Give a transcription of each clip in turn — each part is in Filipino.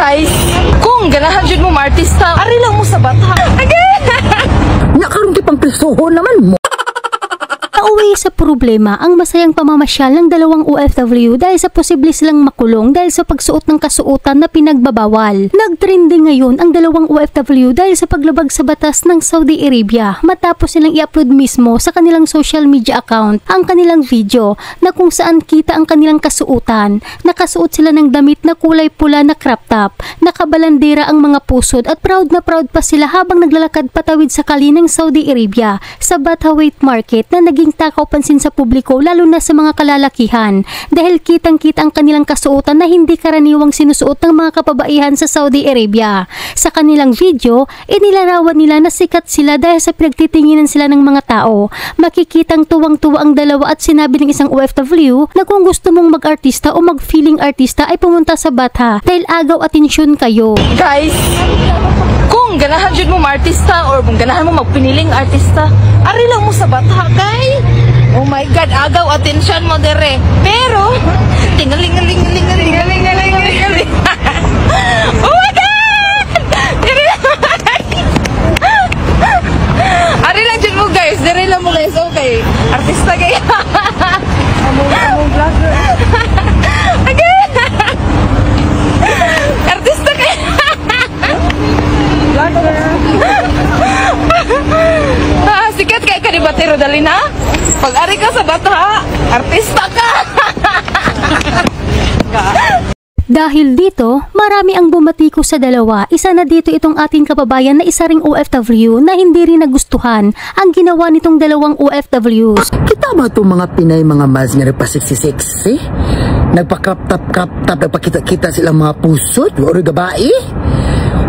Guys, kung ganahan jud mo artista, ari lang mo sa bata. Nakaroon di pang presohon naman mo. Nauwi sa problema ang masayang pamamasyal ng dalawang OFW dahil sa posible silang makulong dahil sa pagsuot ng kasuotan na pinagbabawal. Nagtrending ngayon ang dalawang OFW dahil sa paglabag sa batas ng Saudi Arabia matapos silang i-upload mismo sa kanilang social media account ang kanilang video na kung saan kita ang kanilang kasuotan. Nakasuot sila ng damit na kulay pula na crop top, nakabalandera ang mga pusod at proud na proud pa sila habang naglalakad patawid sa kali ng Saudi Arabia sa Batawait Market na naging takaw pansin sa publiko lalo na sa mga kalalakihan dahil kitang-kita ang kanilang kasuotan na hindi karaniwang sinusuot ng mga kapabaihan sa Saudi Arabia. Sa kanilang video, inilarawan nila na sikat sila dahil sa pinagtitinginan sila ng mga tao. Makikitang tuwang-tuwa ang dalawa at sinabi ng isang OFW na kung gusto mong mag-artista o mag-feeling artista ay pumunta sa Batha dahil agaw atensyon kayo. Guys, kung ganahan jud mo artista or kung ganahan mo magpiniling artista, ari lang mo sa Batha kay. Oh my God, agaw atensyon mo dere. Pero tingaling-galing-galing-galing-galing-galing. Oh my God! Ari lang jud mo guys, dere lang mo guys. Okay, artista kay. Among vlogger. Artista kay. Sikat kay kanibatero dali na. Pag-ari ka sa Batha, artista ka. Dahil dito, marami ang bumatiko sa dalawa. Isa na dito itong ating kababayan na isa ring OFW na hindi rin nagustuhan ang ginawa nitong dalawang OFWs. Kita ba itong mga Pinay, mga mas nga nagpasiksi-siksi? Nagpakap-tap-kap-tap, nagpakita-kita silang mga pusod o gabai?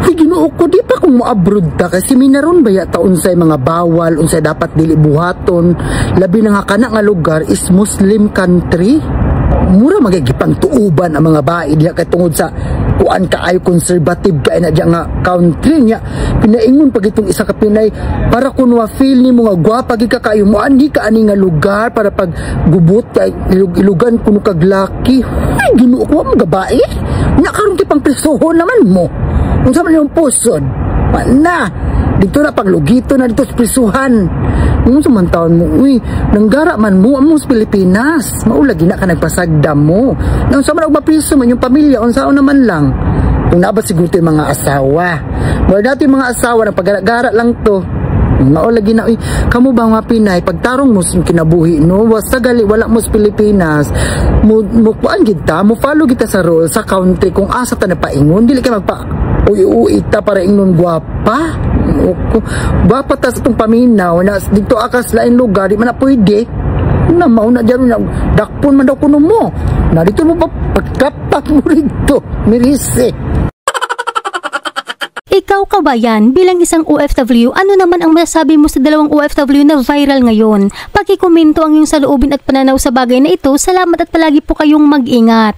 Ay, Ginoo ko, di pa kung mo-abroad ta kasi minaron ba yata unsay mga bawal, unsay dapat dili buhaton, labi na nga kana nga lugar is Muslim country. Mura magigipang tuuban ang mga bae diya kay tungod sa kuan ka ay conservative kay na diya nga country niya. Pinaingon pag itong isa ka Pinay para kunwa feel ni mo nga gwapa gi ka kayo mo andi ka ani nga lugar para pag gubot kay ilugan kuno kag laki. Ay, Ginoo ko mga bae. Nakaroon ti pang presohon naman mo. Unsa man yung pusod? Na, dito na paglugito na dito sa prisuhan. Nung samantaon mo, uy, nanggara man mo sa Pilipinas. Maulagi na ka nagpasagdam mo. Nang sa man magpapriso man yung pamilya, unsaon naman lang. Kung nabat siguro yung mga asawa. Mga dati mga asawa na pag-gara lang to. Maulagi na, uy, kamu ba mga Pinay, pagtarong mo sa kinabuhi, no? Wasta gali, wala mo sa Pilipinas. Mukuan kita, mo follow kita sa role, sa country, kung asa ta na paingon, dili ka magpa uy ta para ingnon gwapa. Gwapa ta sa itong paminaw na dito akas lain lugar di man na pwede na mauna dyan na dakpon man daw kuno mo na dito mo pa pagkapat mo rito mirise. Ikaw kabayan, bilang isang OFW, ano naman ang masasabi mo sa dalawang OFW na viral ngayon? Pakikomento ang iyong saloobin at pananaw sa bagay na ito. Salamat at palagi po kayong mag-ingat.